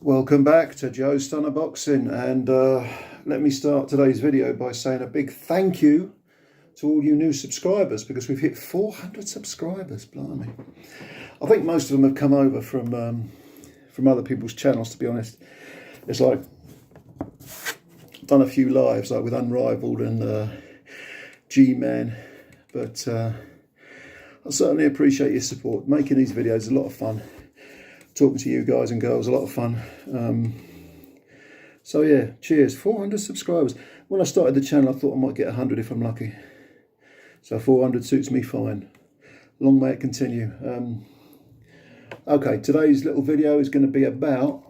Welcome back to Joe Stunner Boxing, and let me start today's video by saying a big thank you to all you new subscribers, because we've hit 400 subscribers. Blimey. I think most of them have come over from other people's channels, to be honest. It's like I've done a few lives like with Unrivaled and G-Man, but I certainly appreciate your support. Making these videos is a lot of fun. Talking to you guys and girls, a lot of fun. So yeah, cheers. 400 subscribers. When I started the channel, I thought I might get 100 if I'm lucky. So 400 suits me fine. Long may it continue. Okay, today's little video is going to be about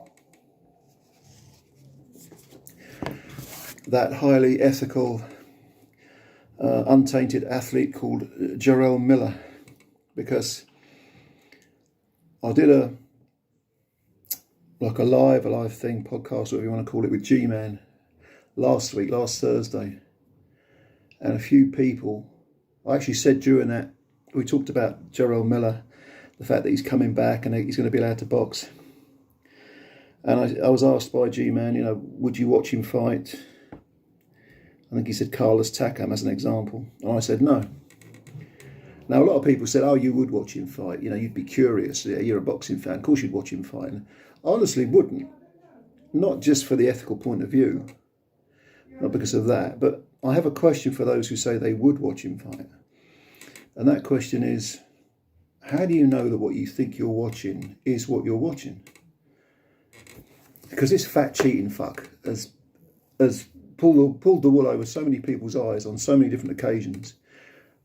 that highly ethical, untainted athlete called JARRELL Miller, because I did a live thing, podcast, whatever you want to call it, with G-Man last Thursday. And a few people, I actually said during that, we talked about JARRELL Miller, the fact that he's coming back and he's going to be allowed to box. And I was asked by G-Man, you know, would you watch him fight? I think he said Carlos Takam as an example. And I said no. Now, a lot of people said, oh, you would watch him fight. You know, you'd be curious. Yeah, you're a boxing fan. Of course you'd watch him fight. And I honestly wouldn't. Not just for the ethical point of view. Not because of that. But I have a question for those who say they would watch him fight. And that question is, how do you know that what you think you're watching is what you're watching? Because this fat cheating fuck has pulled the wool over so many people's eyes on so many different occasions,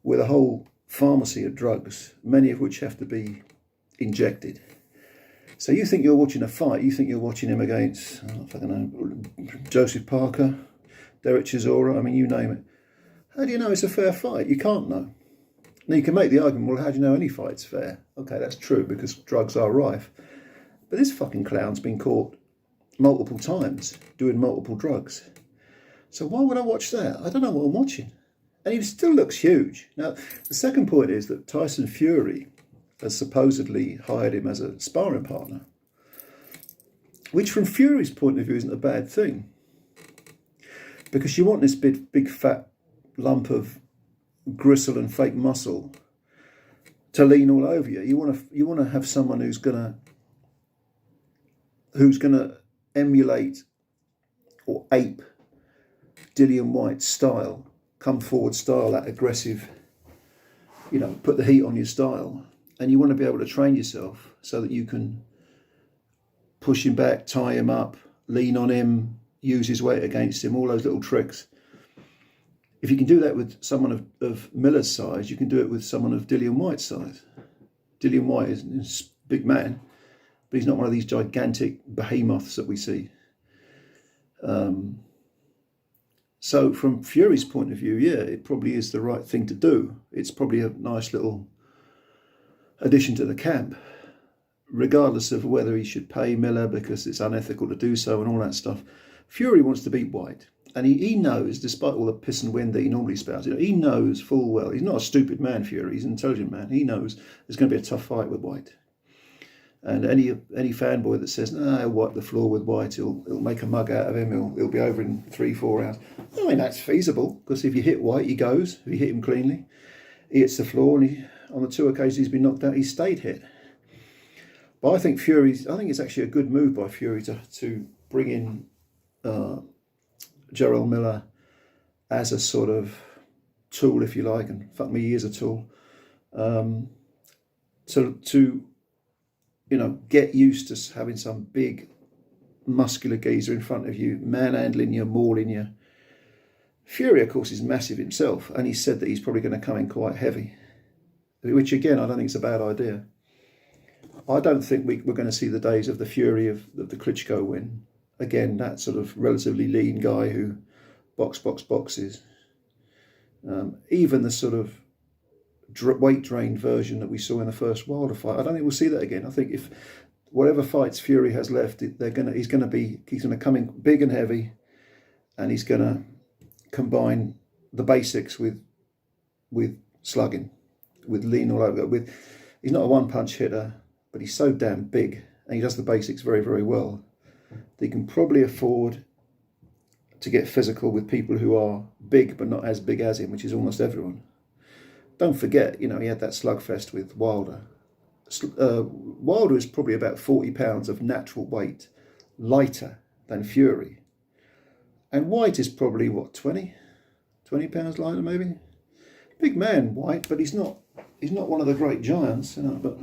with a whole pharmacy of drugs, many of which have to be injected. So you think you're watching a fight, you think you're watching him against, I don't know, Joseph Parker, Derek Chisora, I mean, you name it. How do you know it's a fair fight? You can't know. Now, you can make the argument, well, how do you know any fight's fair? Okay, that's true, because drugs are rife. But this fucking clown's been caught multiple times doing multiple drugs. So why would I watch that? I don't know what I'm watching. And he still looks huge. Now, the second point is that Tyson Fury has supposedly hired him as a sparring partner, which from Fury's point of view isn't a bad thing. Because you want this big fat lump of gristle and fake muscle to lean all over you. You want to have someone who's gonna emulate or ape Dillian White's style, come forward style, that aggressive, you know, put the heat on your style. And you want to be able to train yourself so that you can push him back, tie him up, lean on him, use his weight against him, all those little tricks. If you can do that with someone of Miller's size, you can do it with someone of Dillian White's size. Dillian White is a big man, but he's not one of these gigantic behemoths that we see. So from Fury's point of view, yeah, it probably is the right thing to do. It's probably a nice little addition to the camp, regardless of whether he should pay Miller because it's unethical to do so and all that stuff. Fury wants to beat White. And he knows, despite all the piss and wind that he normally spouts, you know, he knows full well, he's not a stupid man, Fury, he's an intelligent man. He knows there's going to be a tough fight with White. And any fanboy that says, no, he'll wipe the floor with White, he'll make a mug out of him, he'll be over in 3-4 rounds. I mean, that's feasible, because if you hit White, he goes. If you hit him cleanly, he hits the floor, and on the 2 occasions he's been knocked out, he's stayed hit. But I think it's actually a good move by Fury to bring in JARRELL Miller as a sort of tool, if you like, and fuck me, he is a tool, to you know, get used to having some big muscular geezer in front of you, manhandling you, mauling you. Fury, of course, is massive himself, and he said that he's probably going to come in quite heavy, which again, I don't think is a bad idea. I don't think we're going to see the days of the Fury of the Klitschko win. Again, that sort of relatively lean guy who boxes. Even the sort of weight drained version that we saw in the first Wilder fight, I don't think we'll see that again. I think if whatever fights Fury has left, he's going to come in big and heavy, and he's going to combine the basics with slugging, with lean all over. He's not a one punch hitter, but he's so damn big, and he does the basics very, very well. they can probably afford to get physical with people who are big but not as big as him, which is almost everyone. Don't forget, you know, he had that slugfest with Wilder. Wilder is probably about 40 pounds of natural weight lighter than Fury. And White is probably, what, 20 pounds lighter maybe? Big man, White, but he's not one of the great giants, you know, but...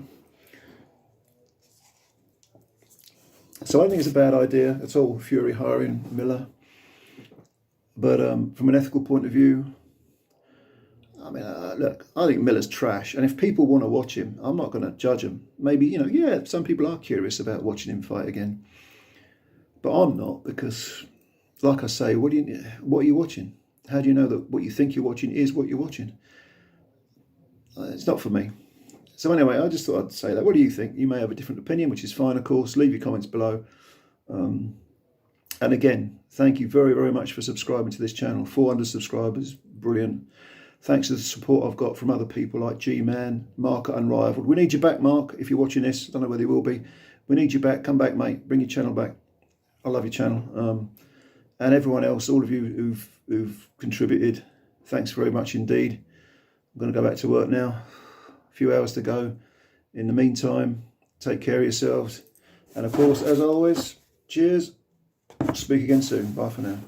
So I don't think it's a bad idea at all, Fury hiring Miller. But from an ethical point of view, I mean, look, I think Miller's trash. And if people want to watch him, I'm not going to judge him. Maybe, you know, yeah, some people are curious about watching him fight again. But I'm not, because, like I say, what are you watching? How do you know that what you think you're watching is what you're watching? It's not for me. So anyway, I just thought I'd say that. What do you think? You may have a different opinion, which is fine, of course. Leave your comments below. And again, thank you very, very much for subscribing to this channel. 400 subscribers, brilliant. Thanks to the support I've got from other people like G-Man, Mark at Unrivaled. We need you back, Mark, if you're watching this. I don't know whether you will be. We need you back. Come back, mate. Bring your channel back. I love your channel. And everyone else, all of you who've contributed, thanks very much indeed. I'm going to go back to work now. A few hours to go. In the meantime, take care of yourselves. And of course, as always, cheers. Speak again soon. Bye for now.